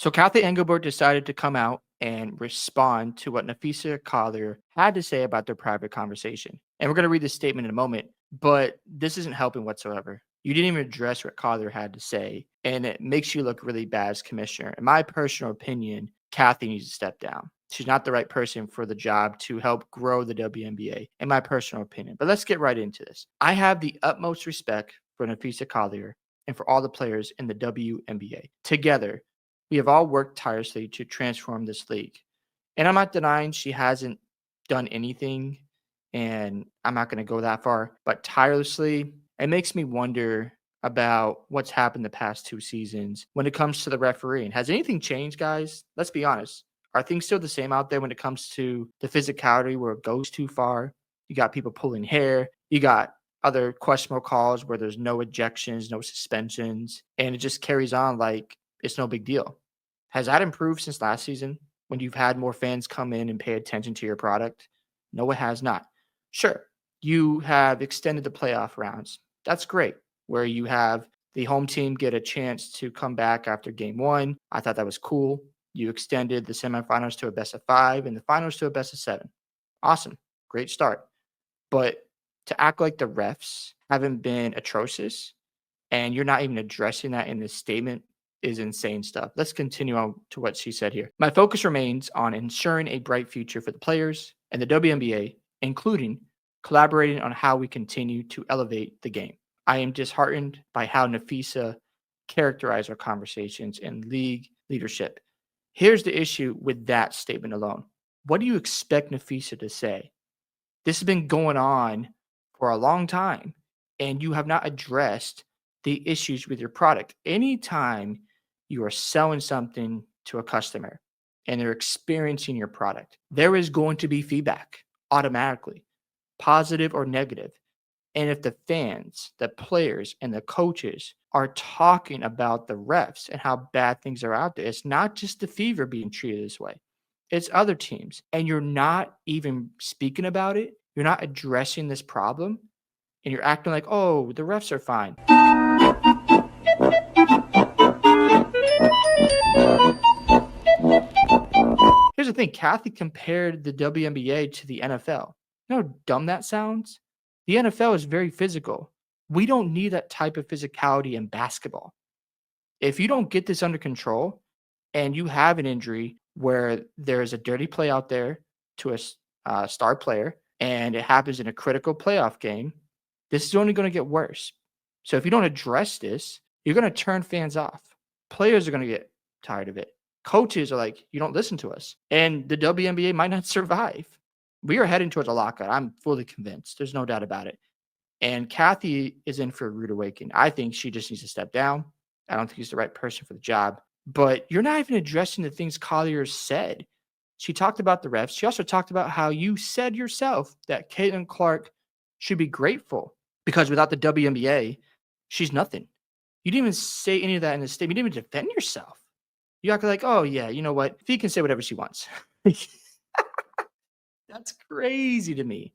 So Cathy Engelbert decided to come out and respond to what Napheesa Collier had to say about their private conversation. And we're going to read this statement in a moment, but this isn't helping whatsoever. You didn't even address what Collier had to say, and it makes you look really bad as commissioner. In my personal opinion, Cathy needs to step down. She's not the right person for the job to help grow the WNBA, in my personal opinion. But let's get right into this. I have the utmost respect for Napheesa Collier and for all the players in the WNBA. Together, we have all worked tirelessly to transform this league. And I'm not denying she hasn't done anything, and I'm not going to go that far, but tirelessly, it makes me wonder about what's happened the past 2 seasons when it comes to the refereeing. Has anything changed, guys? Let's be honest. Are things still the same out there when it comes to the physicality where it goes too far? You got people pulling hair. You got other questionable calls where there's no ejections, no suspensions, and it just carries on like it's no big deal. Has that improved since last season when you've had more fans come in and pay attention to your product? No, it has not. Sure, you have extended the playoff rounds. That's great, where you have the home team get a chance to come back after game one. I thought that was cool. You extended the semifinals to a best of 5 and the finals to a best of 7. Awesome. Great start. But to act like the refs haven't been atrocious and you're not even addressing that in this statement is insane stuff. Let's continue on to what she said here. My focus remains on ensuring a bright future for the players and the WNBA, including collaborating on how we continue to elevate the game. I am disheartened by how Napheesa characterized our conversations and league leadership. Here's the issue with that statement alone. What do you expect Napheesa to say? This has been going on for a long time, and you have not addressed the issues with your product. Anytime you are selling something to a customer and they're experiencing your product, there is going to be feedback automatically, positive or negative. And if the fans, the players, and the coaches are talking about the refs and how bad things are out there, it's not just the Fever being treated this way, it's other teams. And you're not even speaking about it, you're not addressing this problem, and you're acting like, oh, the refs are fine. Here's the thing, Cathy compared the WNBA to the NFL. You know how dumb that sounds? The NFL is very physical. We don't need that type of physicality in basketball. If you don't get this under control and you have an injury where there's a dirty play out there to a star player and it happens in a critical playoff game, this is only going to get worse. So if you don't address this, you're going to turn fans off. Players are going to get tired of it. Coaches are like, you don't listen to us. And the WNBA might not survive. We are heading towards a lockout. I'm fully convinced. There's no doubt about it. And Cathy is in for a rude awakening. I think she just needs to step down. I don't think he's the right person for the job. But you're not even addressing the things Collier said. She talked about the refs. She also talked about how you said yourself that Caitlin Clark should be grateful because without the WNBA, she's nothing. You didn't even say any of that in the statement. You didn't even defend yourself. You act like, oh, yeah, you know what? Fee can say whatever she wants. That's crazy to me.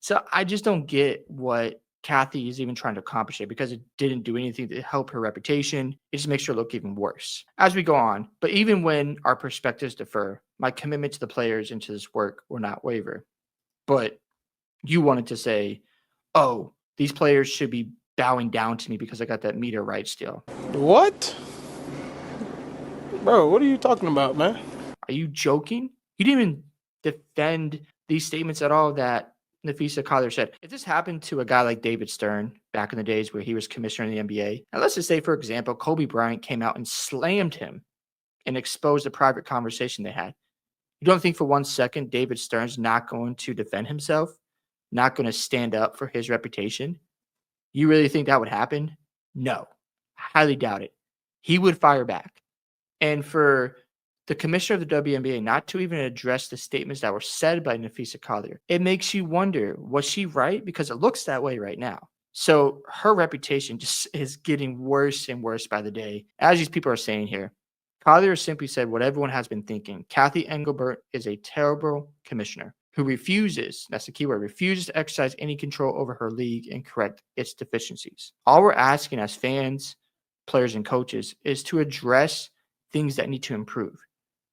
So I just don't get what Cathy is even trying to accomplish here because it didn't do anything to help her reputation. It just makes her look even worse as we go on. But even when our perspectives differ, my commitment to the players and to this work will not waver. But you wanted to say, oh, these players should be bowing down to me because I got that meter right still. What? Bro, what are you talking about, man? Are you joking? You didn't even defend these statements at all that Napheesa Collier said. If this happened to a guy like David Stern back in the days where he was commissioner in the NBA, and let's just say, for example, Kobe Bryant came out and slammed him and exposed the private conversation they had. You don't think for 1 second David Stern's not going to defend himself, not going to stand up for his reputation? You really think that would happen? No, highly doubt it. He would fire back. And for the commissioner of the WNBA not to even address the statements that were said by Napheesa Collier, it makes you wonder, was she right? Because it looks that way right now. So her reputation just is getting worse and worse by the day. As these people are saying here, Collier simply said what everyone has been thinking. Cathy Engelbert is a terrible commissioner who refuses, that's the key word, refuses to exercise any control over her league and correct its deficiencies. All we're asking as fans, players, and coaches is to address things that need to improve.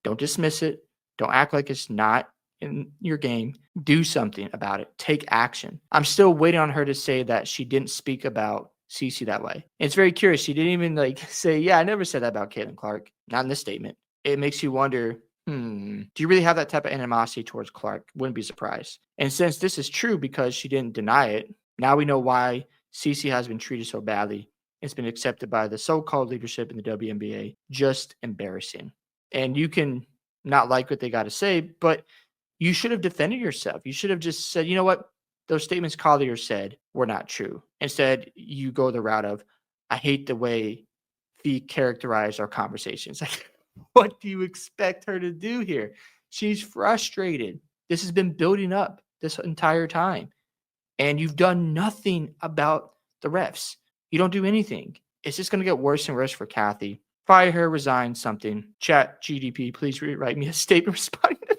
Don't dismiss it. Don't act like it's not in your game. Do something about it. Take action. I'm still waiting on her to say that she didn't speak about Cece that way. And it's very curious. She didn't even like say, yeah, I never said that about Caitlin Clark. Not in this statement. It makes you wonder, do you really have that type of animosity towards Clark? Wouldn't be surprised. And since this is true because she didn't deny it, now we know why Cece has been treated so badly. It's been accepted by the so-called leadership in the WNBA. Just embarrassing. And you can not like what they got to say, but you should have defended yourself. You should have just said, you know what? Those statements Collier said were not true. Instead, you go the route of, I hate the way Fee characterized our conversations. Like, what do you expect her to do here? She's frustrated. This has been building up this entire time. And you've done nothing about the refs. You don't do anything. It's just going to get worse and worse for Cathy. Fire her, resign, something. Chat GDP, please rewrite me a statement responding to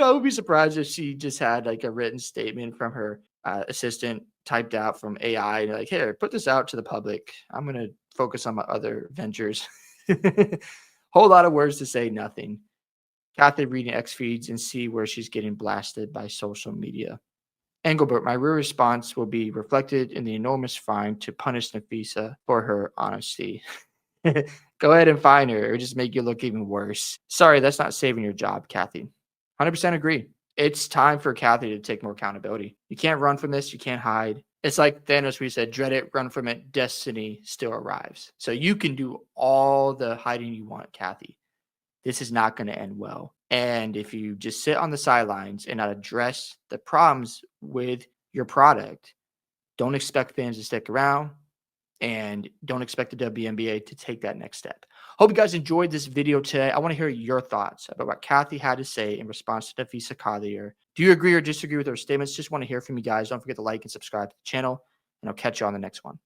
I would be surprised if she just had like a written statement from her assistant typed out from AI. And like, here, put this out to the public. I'm going to focus on my other ventures. Whole lot of words to say nothing. Cathy reading X feeds and see where she's getting blasted by social media. Engelbert, my real response will be reflected in the enormous fine to punish Napheesa for her honesty. Go ahead and fine her or just make you look even worse. Sorry, that's not saving your job, Cathy. 100% agree. It's time for Cathy to take more accountability. You can't run from this. You can't hide. It's like Thanos, we said, dread it, run from it. Destiny still arrives. So you can do all the hiding you want, Cathy. This is not going to end well. And if you just sit on the sidelines and not address the problems with your product, don't expect fans to stick around and don't expect the WNBA to take that next step. Hope you guys enjoyed this video today. I want to hear your thoughts about what Cathy had to say in response to Napheesa Collier. Do you agree or disagree with her statements? Just want to hear from you guys. Don't forget to like and subscribe to the channel, and I'll catch you on the next one.